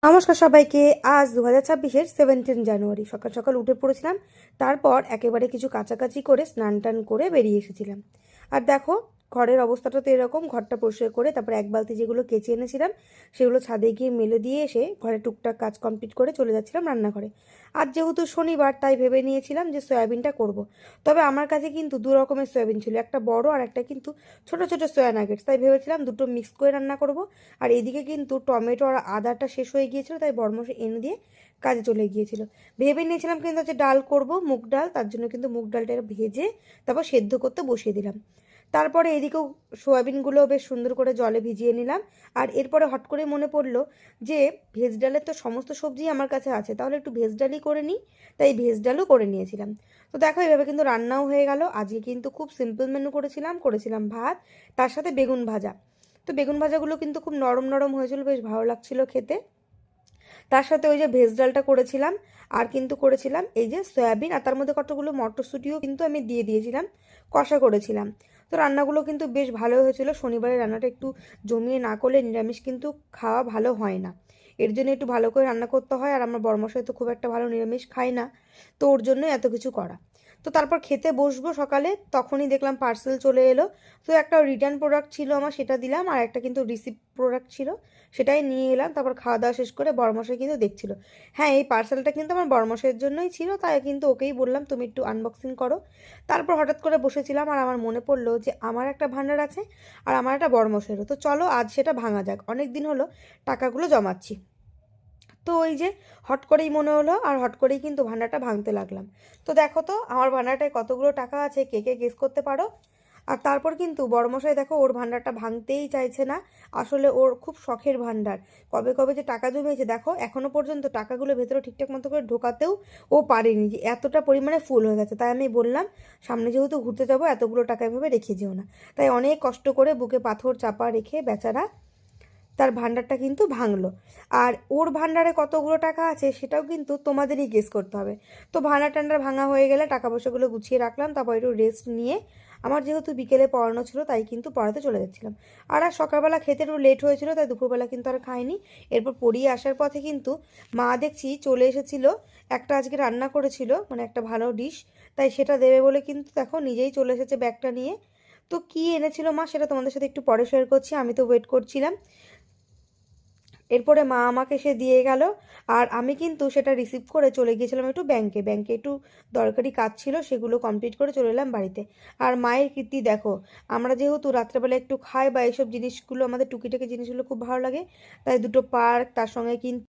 নমস্কার সবাইকে। আজ 2026-এর 17 জানুয়ারি সকাল সকাল উঠে পড়েছিলাম। তারপর একেবারে কিছু কাচাকাচি করে স্নান টান করে বেরিয়ে এসেছিলাম। আর দেখো, ঘরের অবস্থাটা তো এরকম। ঘরটা পরিষ্কার করে তারপর এক বালতি যেগুলো কেচে এনেছিলাম সেগুলো ছাদে গিয়ে মেলে দিয়ে এসে ঘরে টুকটাক কাজ কমপ্লিট করে চলে যাচ্ছিলাম রান্নাঘরে। আজ যেহেতু শনিবার তাই ভেবে নিয়েছিলাম যে সয়াবিনটা করব। তবে আমার কাছে কিন্তু দু রকমের সয়াবিন ছিল, একটা বড় আর একটা কিন্তু ছোট ছোট সয়া নাগেটস। তাই ভেবেছিলাম দুটো মিক্স করে রান্না করব। আর এদিকে কিন্তু টমেটো আর আদাটা শেষ হয়ে গিয়েছিল, তাই বড়মশাই এনে দিয়ে কাজে চলে গিয়েছিল। ভেবে নিয়েছিলাম কিন্তু হচ্ছে ডাল করব, মুগ ডাল। তার জন্য কিন্তু মুগ ডালটা ভেজে তারপর সেদ্ধ করতে বসিয়ে দিলাম। তারপরে এদিকেও সোয়াবিনগুলো বেশ সুন্দর করে জলে ভিজিয়ে নিলাম। আর এরপরে হট করে মনে পড়লো যে ভেজ ডালের তো সমস্ত সবজি আমার কাছে আছে, তাহলে একটু ভেজ ডালই করে নিই। তাই ভেজ ডালও করে নিয়েছিলাম। তো দেখো, এভাবে কিন্তু রান্নাও হয়ে গেল। আজকে কিন্তু খুব সিম্পল মেনু করেছিলাম ভাত, তার সাথে বেগুন ভাজা। তো বেগুন ভাজাগুলো কিন্তু খুব নরম নরম হয়েছিল, বেশ ভালো লাগছিল খেতে। তার সাথে ওই যে ভেজ ডালটা করেছিলাম, আর কিন্তু করেছিলাম এই যে সয়াবিন, আর তার মধ্যে কতগুলো মটরশুঁটিও কিন্তু আমি দিয়ে দিয়েছিলাম, কষা করেছিলাম। তো রান্নাগুলো কিন্তু বেশ ভালো হয়েছিল। শনিবারের রান্নাটা একটু জমিয়ে না করলে নিরামিষ কিন্তু খাওয়া ভালো হয় না। এর জন্য একটু ভালো করে রান্না করতে হয়। আর আমার বড়মশাই তো খুব একটা ভালো নিরামিষ খায় না, তো ওর জন্যই এত কিছু করা। তো তারপর খেতে বসবো সকালে, তখনই দেখলাম পার্সেল চলে এলো। তো একটা রিটার্ন প্রোডাক্ট ছিল আমার, সেটা দিলাম। আর একটা কিন্তু রিসিভ প্রোডাক্ট ছিল, সেটাই নিয়ে এলাম। তারপর খাওয়া দাওয়া শেষ করে বড়মশাই কিন্তু দেখছিল। হ্যাঁ, এই পার্সেলটা কিন্তু আমার বড়মশাইয়ের জন্যই ছিল, তাই কিন্তু ওকেই বললাম তুমি একটু আনবক্সিং করো। তারপর হঠাৎ করে বসেছিলাম আর আমার মনে পড়লো যে আমার একটা ভান্ডার আছে আর আমার একটা বড়মশাইয়েরও। তো চলো আজ সেটা ভাঙা যাক, অনেক দিন হলো টাকাগুলো জমাচ্ছি। তো ওই যে হট করেই মনে হলো, আর হট করেই কিন্তু ভান্ডারটা ভাঙতে লাগলাম। তো দেখো তো আমার ভান্ডারটায় কতগুলো টাকা আছে, কে কে গেস করতে পারো? আর তারপর কিন্তু বড়মশাই দেখো ওর ভান্ডারটা ভাঙতেই চাইছে না। আসলে ওর খুব শখের ভান্ডার। কবে কবে যে টাকা জমিয়েছে দেখো, এখনো পর্যন্ত টাকাগুলো ভেতরে ঠিকঠাক মতো করে ঢোকাতেও ও পারেনি, যে এতটা পরিমাণে ফুল হয়ে গেছে। তাই আমি বললাম সামনে যেহেতু ঘুরতে যাবো, এতগুলো টাকা এভাবে রেখে যেও না। তাই অনেক কষ্ট করে বুকে পাথর চাপা রেখে বেচারা তার ভান্ডারটা কিন্তু ভাঙলো। আর ওর ভান্ডারে কতগুলো টাকা আছে সেটাও কিন্তু তোমাদেরই গেস করতে হবে। তো ভান্ডার টান্ডার ভাঙা হয়ে গেলে টাকা পয়সাগুলো গুছিয়ে রাখলাম। তারপর একটু রেস্ট নিয়ে, আমার যেহেতু বিকেলে পড়ানো ছিল তাই কিন্তু পড়াতে চলে যাচ্ছিলাম। আর সকালবেলা খেতে একটু লেট হয়েছিল, তাই দুপুরবেলা কিন্তু আর খাইনি। এরপর পড়িয়ে আসার পথে কিন্তু মা দেখছি চলে এসেছিল, একটা আজকে রান্না করেছিল, মানে একটা ভালো ডিশ। তাই সেটা দেবে বলে কিন্তু দেখো নিজেই চলে এসেছে ব্যাগটা নিয়ে। তো কি এনেছিল মা সেটা তোমাদের সাথে একটু পরে শেয়ার করছি, আমি তো ওয়েট করছিলাম। এরপরে মা আমাকে সে দিয়ে গেল। আর আমি কিন্তু সেটা রিসিভ করে চলে গিয়েছিলাম একটু ব্যাংকে। ব্যাংকে একটু দরকারি কাজ ছিল, সেগুলো কমপ্লিট করে চলে এলাম বাড়িতে। আর মায়ের কীর্তি দেখো, আমরা যেহেতু রাত্রেবেলা একটু খাই বা এইসব জিনিসগুলো, আমাদের টুকিটাকি জিনিসগুলো খুব ভালো লাগে, তাই দুটো পার্ক তার সঙ্গে কিন্তু